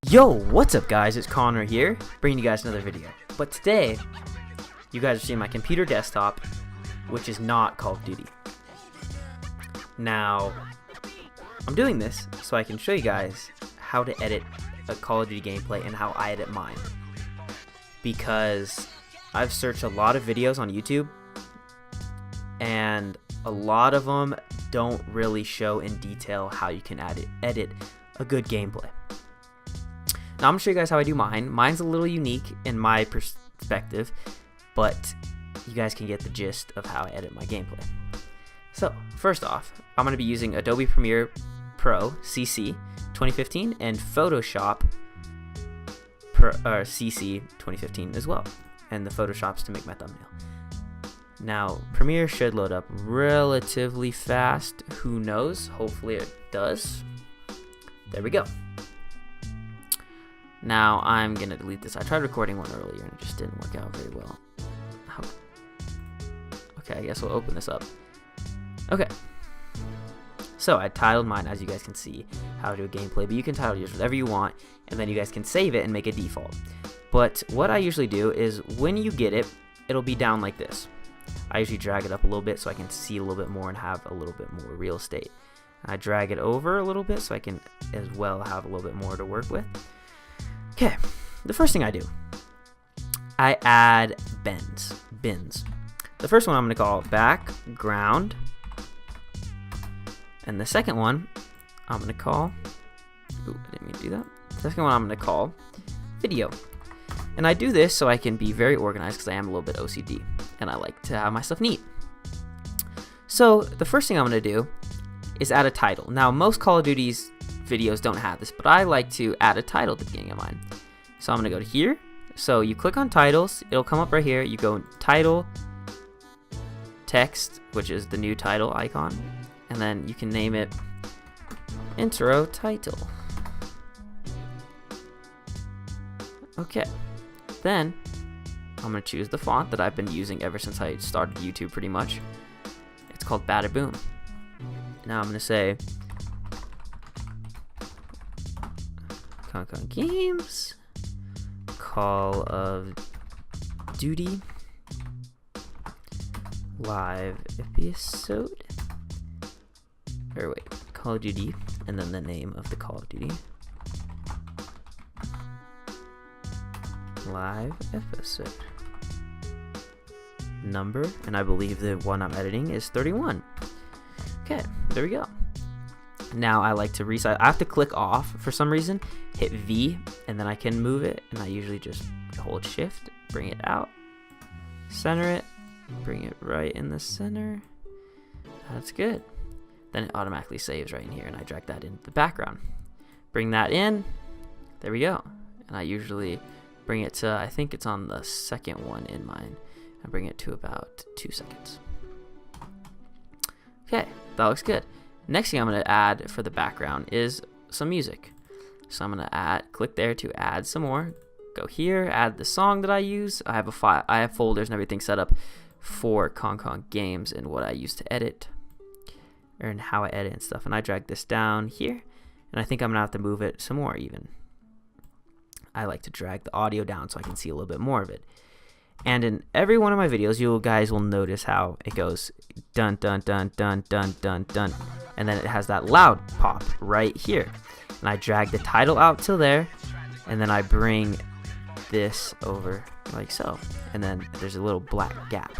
Yo, what's up guys, it's Connor here, bringing you guys another video. But today, you guys are seeing my computer desktop, which is not Call of Duty. Now, I'm doing this so I can show you guys how to edit a Call of Duty gameplay and how I edit mine. Because I've searched a lot of videos on YouTube, and a lot of them don't really show in detail how you can edit a good gameplay. Now I'm going to show you guys how I do mine. Mine's a little unique in my perspective, but you guys can get the gist of how I edit my gameplay. So, first off, I'm going to be using Adobe Premiere Pro CC 2015 and Photoshop CC 2015 as well. And the Photoshop's to make my thumbnail. Now, Premiere should load up relatively fast. Who knows? Hopefully it does. There we go. Now I'm going to delete this. I tried recording one earlier and it just didn't work out very well. Okay, I guess we'll open this up. Okay. So I titled mine, as you guys can see, how to do a gameplay, but you can title yours whatever you want, and then you guys can save it and make a default. But what I usually do is when you get it, it'll be down like this. I usually drag it up a little bit so I can see a little bit more and have a little bit more real estate. I drag it over a little bit so I can as well have a little bit more to work with. Okay, the first thing I do, I add bins. The first one I'm going to call background, and the second one I'm going to call, I didn't mean to do that. The second one I'm going to call video. And I do this so I can be very organized because I am a little bit OCD and I like to have my stuff neat. So the first thing I'm going to do is add a title. Now most Call of Duty's videos don't have this, but I like to add a title at the beginning of mine. So I'm going to go to here. So you click on titles, it'll come up right here. You go title, text, which is the new title icon, and then you can name it intro title. Okay, then I'm going to choose the font that I've been using ever since I started YouTube pretty much. It's called Bada Boom. Now I'm going to say Games, Call of Duty, live episode, or wait, Call of Duty, and then the name of the Call of Duty, live episode, number, and I believe the one I'm editing is 31. Okay, there we go. Now I like to resize. I have to click off for some reason, hit V, and then I can move it, and I usually just hold shift, bring it out, center it, bring it right in the center. That's good. Then it automatically saves right in here, and I drag that into the background. Bring that in, there we go. And I usually bring it to, I think it's on the second one in mine. I bring it to about 2 seconds. Okay, that looks good. Next thing I'm going to add for the background is some music. So I'm going to click there to add some more. Go here, add the song that I use. I have a file, I have folders and everything set up for games and what I use to edit, and how I edit and stuff. And I drag this down here, and I think I'm going to have to move it some more even. I like to drag the audio down so I can see a little bit more of it. And in every one of my videos, you guys will notice how it goes dun dun dun dun dun dun dun, and then it has that loud pop right here. And I drag the title out till there, and then I bring this over like so, and then there's a little black gap.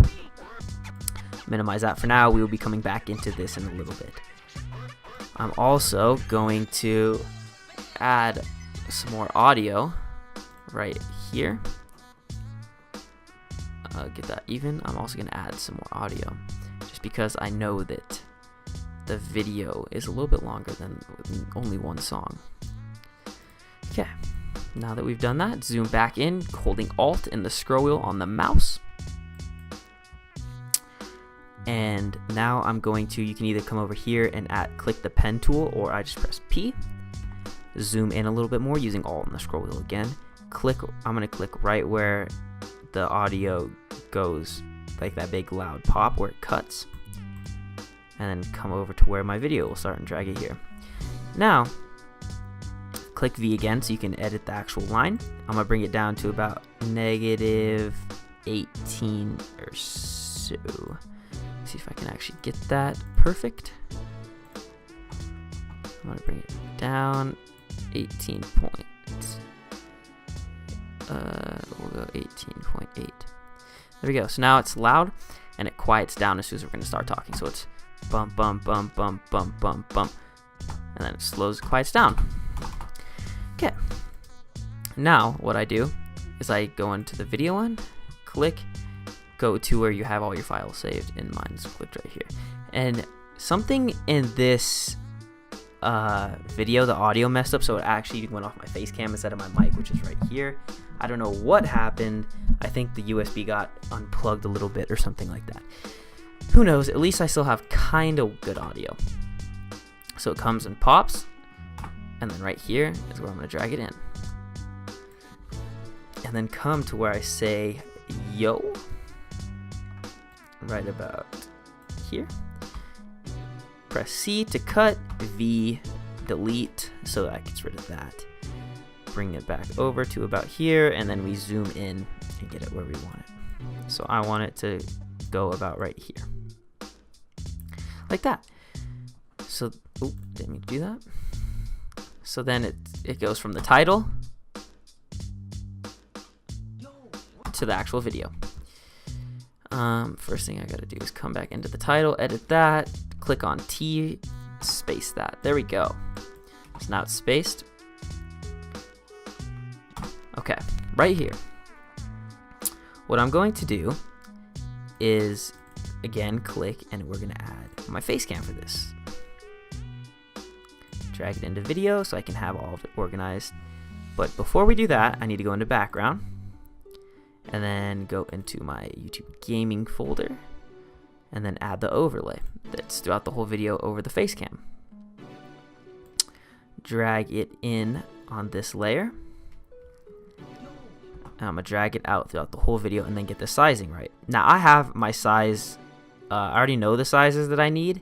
Minimize that for now. We will be coming back into this in a little bit. I'm also going to add some more audio right here. Get that even. I'm also going to add some more audio just because I know that the video is a little bit longer than only one song. Okay, now that we've done that, zoom back in, holding Alt and the scroll wheel on the mouse. And now I'm going to, you can either come over here and click the pen tool, or I just press P. Zoom in a little bit more using Alt and the scroll wheel again. I'm going to click right where the audio goes, like that big loud pop where it cuts, and then come over to where my video will start and drag it here. Now click V again so you can edit the actual line. I'm gonna bring it down to about -18 or so. Let's see if I can actually get that perfect. I'm gonna bring it down 18 point. We'll go 18.8. There we go. So now it's loud and it quiets down as soon as we're gonna start talking. So it's bump, bump, bump, bump, bump, bump, bump, and then it slows, quiets down. Okay. Now what I do is I go into the video one, click, go to where you have all your files saved, and mine's clicked right here. And something in this video, the audio messed up, so it actually went off my face cam instead of my mic, which is right here. I don't know what happened. I think the USB got unplugged a little bit or something like that. Who knows? At least I still have kind of good audio. So it comes and pops, and then right here is where I'm going to drag it in. And then come to where I say yo, right about here. Press C to cut, V, delete, so that gets rid of that. Bring it back over to about here, and then we zoom in and get it where we want it. So I want it to go about right here. Like that. So, oh, didn't mean to do that. So then it goes from the title to the actual video. First thing I gotta do is come back into the title, edit that, click on T, space that. There we go. So now it's spaced. Okay, right here. What I'm going to do is, again, click, and we're gonna add my face cam for this. Drag it into video so I can have all of it organized. But before we do that, I need to go into background, and then go into my YouTube gaming folder, and then add the overlay that's throughout the whole video over the face cam. Drag it in on this layer. And I'm gonna drag it out throughout the whole video and then get the sizing right. Now I have my size, I already know the sizes that I need,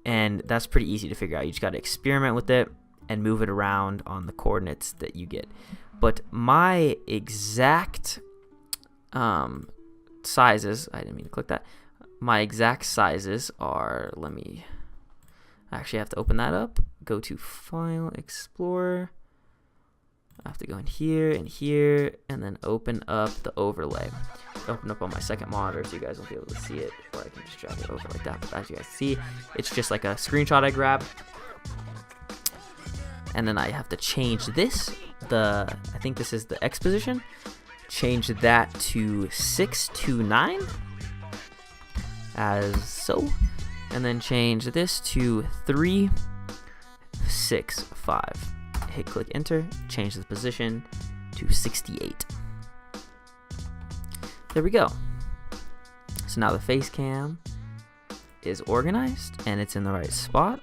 and that's pretty easy to figure out. You just gotta experiment with it and move it around on the coordinates that you get. But my exact sizes, I didn't mean to click that. My exact sizes are, let me actually have to open that up. Go to File, Explorer. I have to go in here and here, and then open up the overlay. Open up on my second monitor so you guys will be able to see it, or I can just drag it over like that. But as you guys see, it's just like a screenshot I grab. And then I have to change this, I think this is the X position. Change that to 629, as so. And then change this to 365. Hit click enter, change the position to 68. There we go. So now the face cam is organized and it's in the right spot.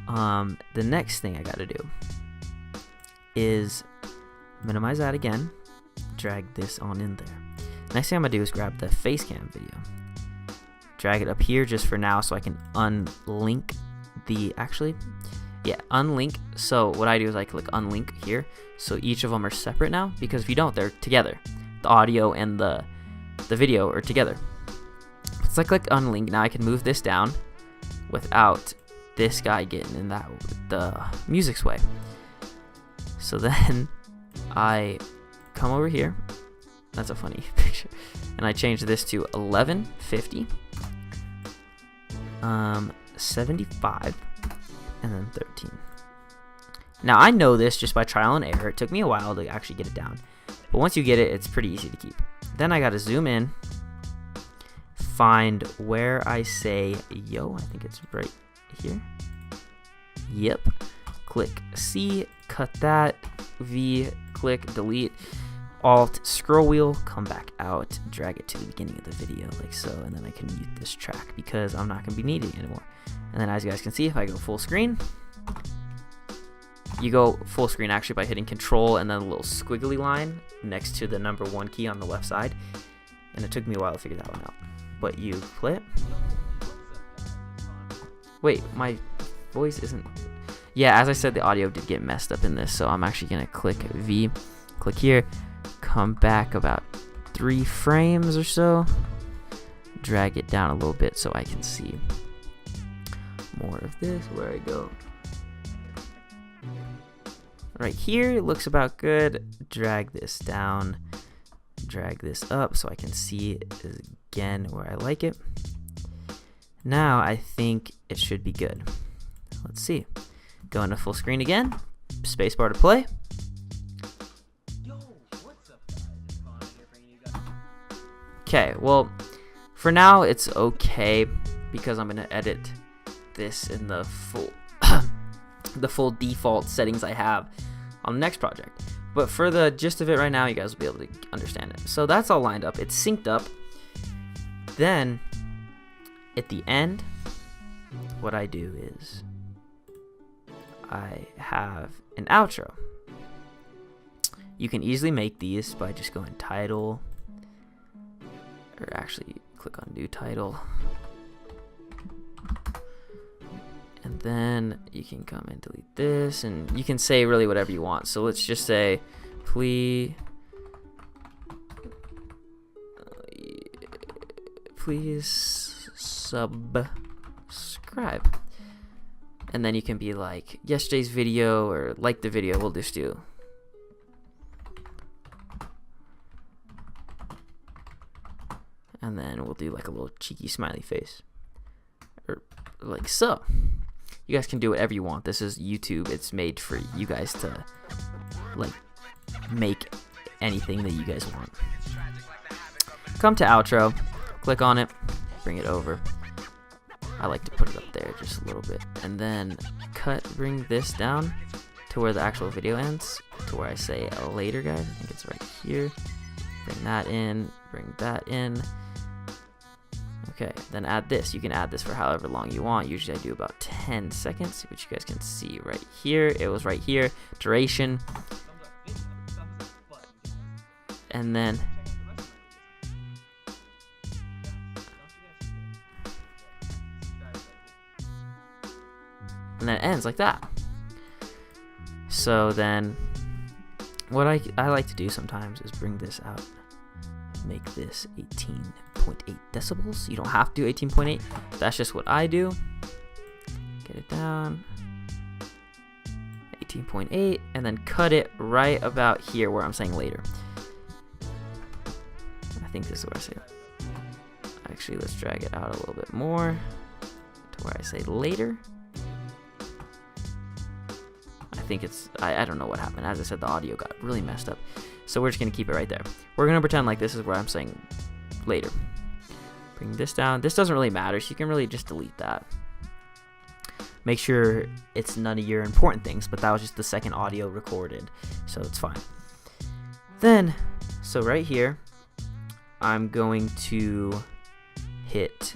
The next thing I gotta do is minimize that again, drag this on in there. Next thing I'm gonna do is grab the face cam video, drag it up here just for now so I can unlink the, unlink. So what I do is I click unlink here, so each of them are separate now, because if you don't, they're together. The audio and the video are together. So I click unlink. Now I can move this down without this guy getting in the music's way. So then I come over here. That's a funny picture. And I change this to 1150, 75, and then 13. Now I know this just by trial and error. It took me a while to actually get it down, but once you get it, it's pretty easy to keep. Then I gotta zoom in, find where I say yo, I think it's right here. Yep. Click C, cut that, V, click delete, Alt, scroll wheel, come back out, drag it to the beginning of the video like so, and then I can mute this track because I'm not gonna be needing it anymore. And then as you guys can see, if I go full screen, you go full screen actually by hitting Control and then a little squiggly line next to the number 1 key on the left side. And it took me a while to figure that one out. But you play it. Wait, my voice isn't... Yeah, as I said, the audio did get messed up in this, so I'm actually gonna click V, click here, come back about 3 frames or so, drag it down a little bit so I can see more of this. Where I go right here, it looks about good. Drag this down, drag this up so I can see it again where I like it. Now I think it should be good. Let's see. Go into full screen again, spacebar to play. Okay, well, for now it's okay because I'm gonna edit this in the full the full default settings I have on the next project. But for the gist of it right now, you guys will be able to understand it. So that's all lined up. It's synced up. Then at the end, what I do is I have an outro. You can easily make these by just going title, or actually click on new title, and then you can come and delete this, and you can say really whatever you want. So let's just say please subscribe, and then you can be like yesterday's video or like the video. We'll just do and then we'll do like a little cheeky smiley face, or like so. You guys can do whatever you want. This is YouTube. It's made for you guys to like make anything that you guys want. Come to outro, click on it, bring it over. I like to put it up there just a little bit, and then bring this down to where the actual video ends, to where I say later, guys. I think it's right here. Bring that in, bring that in. Okay, then add this. You can add this for however long you want. Usually I do about 10 seconds, which you guys can see right here. It was right here. Duration. And then it ends like that. So then what I like to do sometimes is bring this out, make this 18.8 decibels. You don't have to do 18.8. That's just what I do. Get it down, 18.8, and then cut it right about here where I'm saying later. I think this is where I say, actually let's drag it out a little bit more to where I say later. I think it's, I don't know what happened. As I said, the audio got really messed up. So we're just going to keep it right there. We're going to pretend like this is where I'm saying later. Bring this down. This doesn't really matter, so you can really just delete that. Make sure it's none of your important things, but that was just the second audio recorded, so it's fine. Then, so right here, I'm going to hit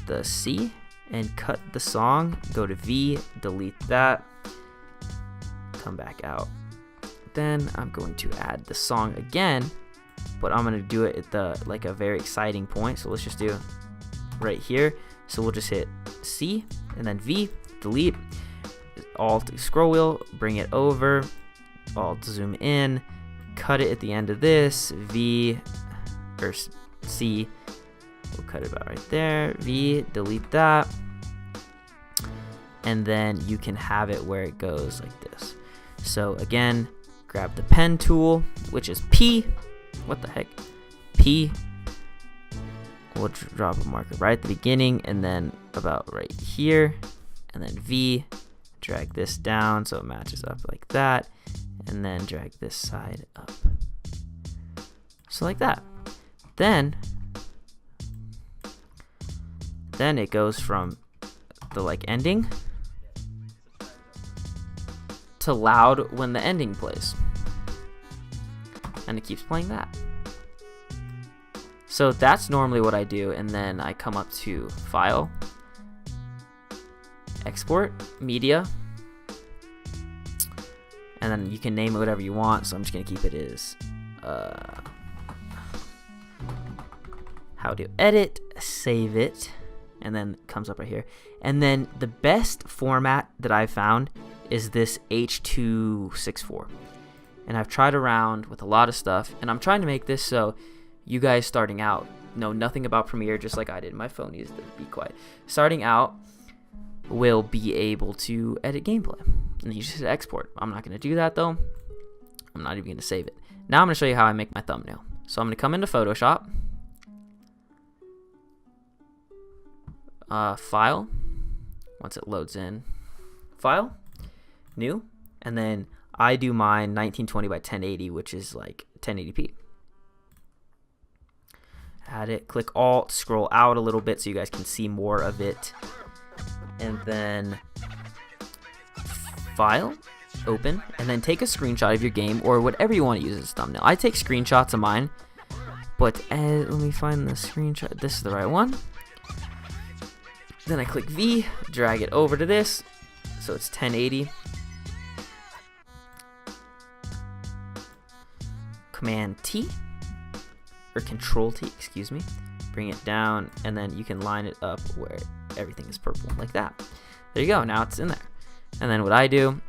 the C and cut the song. Go to V, delete that. Come back out. Then I'm going to add the song again, but I'm going to do it at the like a very exciting point. So let's just do right here. So we'll just hit C and then V, delete, Alt scroll wheel, bring it over, Alt zoom in, cut it at the end of this, V or C, we'll cut it about right there, V, delete that, and then you can have it where it goes like this. So again, grab the pen tool, which is P. What the heck? P. We'll drop a marker right at the beginning, and then about right here, and then V. Drag this down so it matches up like that, and then drag this side up. So like that. Then it goes from the like ending to loud when the ending plays, and it keeps playing that. So that's normally what I do, and then I come up to File, Export, Media, and then you can name it whatever you want. So I'm just gonna keep it as how to edit, save it, and then it comes up right here. And then the best format that I found is this H.264. And I've tried around with a lot of stuff, and I'm trying to make this so you guys starting out know nothing about Premiere, just like I did. My phone needs to be quiet. Starting out will be able to edit gameplay, and you just hit export. I'm not going to do that though. I'm not even going to save it. Now I'm going to show you how I make my thumbnail. So I'm going to come into Photoshop, File, once it loads in, File, New, and then I do mine 1920 by 1080, which is like 1080p. Add it, click Alt, scroll out a little bit so you guys can see more of it, and then File, Open, and then take a screenshot of your game or whatever you want to use as a thumbnail. I take screenshots of mine, but let me find the screenshot. This is the right one. Then I click V, drag it over to this, so it's 1080. Command T, or Control T, excuse me. Bring it down, and then you can line it up where everything is purple, like that. There you go, now it's in there. And then what I do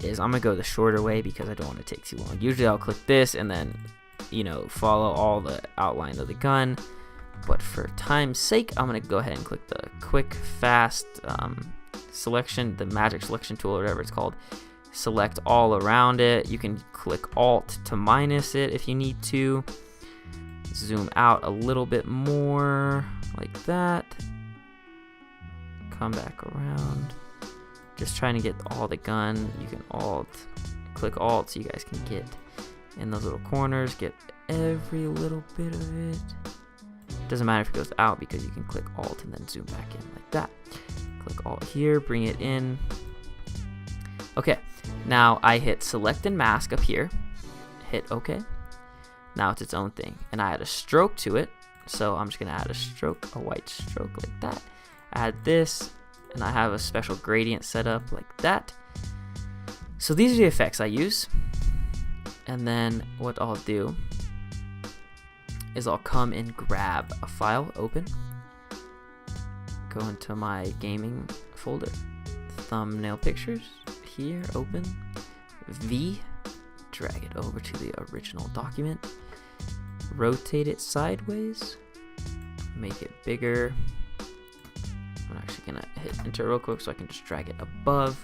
is I'm gonna go the shorter way because I don't want to take too long. Usually I'll click this and then, you know, follow all the outline of the gun. But for time's sake, I'm gonna go ahead and click the quick, fast selection, the magic selection tool, or whatever it's called. Select all around it. You can click Alt to minus it if you need to. Zoom out a little bit more, like that. Come back around. Just trying to get all the gun. You can click Alt so you guys can get in those little corners, get every little bit of it. Doesn't matter if it goes out because you can click Alt and then zoom back in like that. Click Alt here, bring it in. Okay, now I hit Select and Mask up here. Hit OK. Now it's its own thing, and I add a stroke to it. So I'm just gonna add a stroke, a white stroke like that. Add this, and I have a special gradient set up like that. So these are the effects I use. And then what I'll do is I'll come and grab a file, open, go into my gaming folder, thumbnail pictures, here, open, V, drag it over to the original document, rotate it sideways, make it bigger. I'm actually gonna hit enter real quick so I can just drag it above,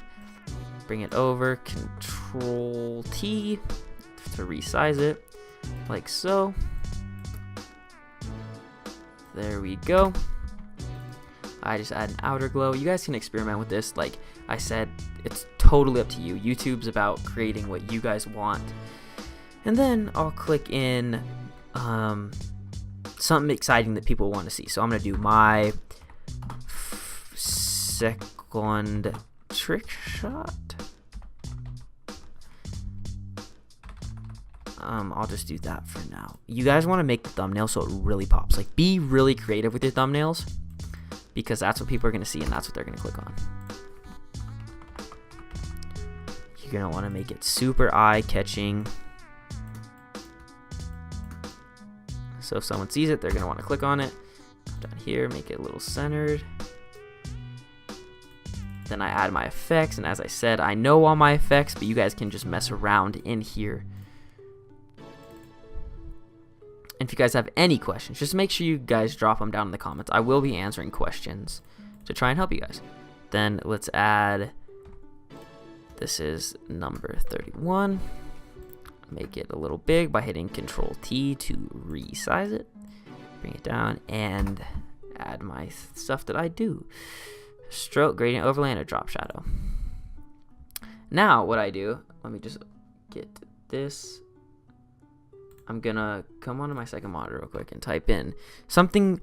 bring it over, Control T to resize it, like so. There we go. I just add an outer glow. You guys can experiment with this. Like I said, it's totally up to you. YouTube's about creating what you guys want. And then I'll click in something exciting that people want to see. So I'm going to do my second trick shot. I'll just do that for now. You guys want to make the thumbnail so it really pops. Like, be really creative with your thumbnails because that's what people are going to see and that's what they're going to click on. You're going to want to make it super eye-catching. So if someone sees it, they're going to want to click on it. Come down here, make it a little centered. Then I add my effects, and as I said, I know all my effects, but you guys can just mess around in here. And if you guys have any questions, just make sure you guys drop them down in the comments. I will be answering questions to try and help you guys. Then let's add, this is number 31. Make it a little big by hitting Control T to resize it. Bring it down and add my stuff that I do. Stroke, gradient, overlay, and a drop shadow. Now what I do, let me just get this. I'm gonna come onto my second monitor real quick and type in something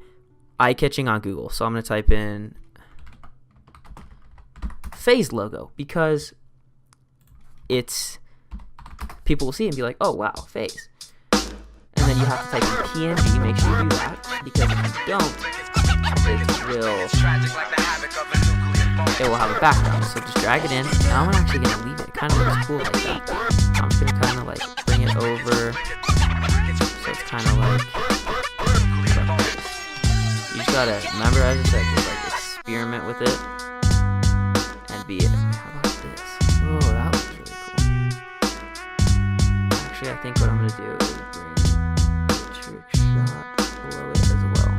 eye-catching on Google. So I'm gonna type in FaZe logo because it's, people will see it and be like, oh wow, FaZe. And then you have to type in PNG, make sure you do that, because if you don't, it will have a background. So just drag it in, and I'm actually gonna leave it. It kind of looks cool like that. I'm just gonna kind of like bring it over. So it's kind of like you just gotta remember, as I said, just like experiment with it and be it. How about this? Actually, I think what I'm going to do is bring the trick shot below it as well.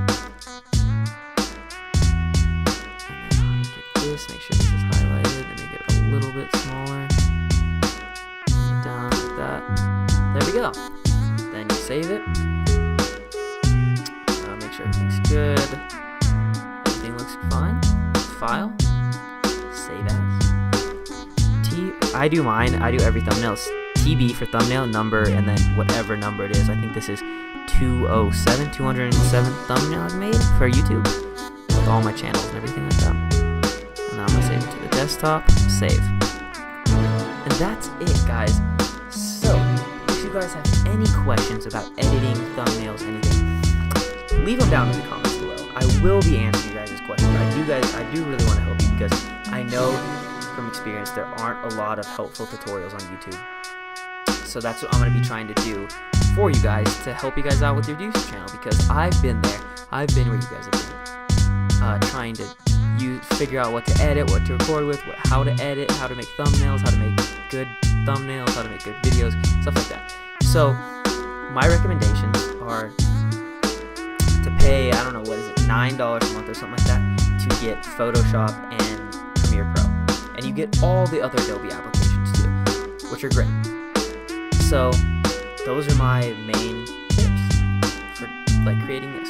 And then I'll get this, make sure this is highlighted, and make it a little bit smaller. Down like that. There we go. Then you save it. Make sure everything's good. Everything looks fine. File. Save as. I do mine. I do every thumbnail. TB for thumbnail, number, and then whatever number it is. I think this is 207 thumbnail I've made for YouTube with all my channels and everything like that. And now I'm gonna save it to the desktop. Save. And that's it, guys. So, if you guys have any questions about editing, thumbnails, anything, leave them down in the comments below. I will be answering you guys' questions. I do really want to help you because I know from experience there aren't a lot of helpful tutorials on YouTube. So that's what I'm going to be trying to do for you guys to help you guys out with your YouTube channel, because I've been there. I've been where you guys have been, trying to figure out what to edit, what to record with, how to edit, how to make thumbnails, how to make good thumbnails, how to make good videos, stuff like that. So my recommendations are to pay, I don't know, what is it, $9 a month or something like that to get Photoshop and Premiere Pro. And you get all the other Adobe applications too, which are great. So those are my main tips for like creating this.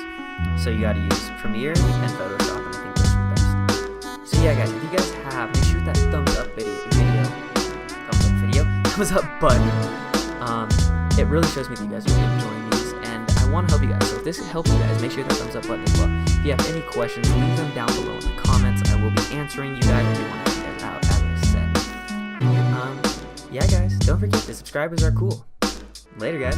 So you got to use Premiere and Photoshop, and I think those are the best. So yeah, guys, if you guys have, make sure that thumbs up button. It really shows me that you guys are really enjoying these, and I want to help you guys. So if this helps you guys, make sure that thumbs up button as well. If you have any questions, leave them down below in the comments. I will be answering you guys. I do want to help you guys out, as I said. Yeah, guys, don't forget the subscribers are cool. Later, guys.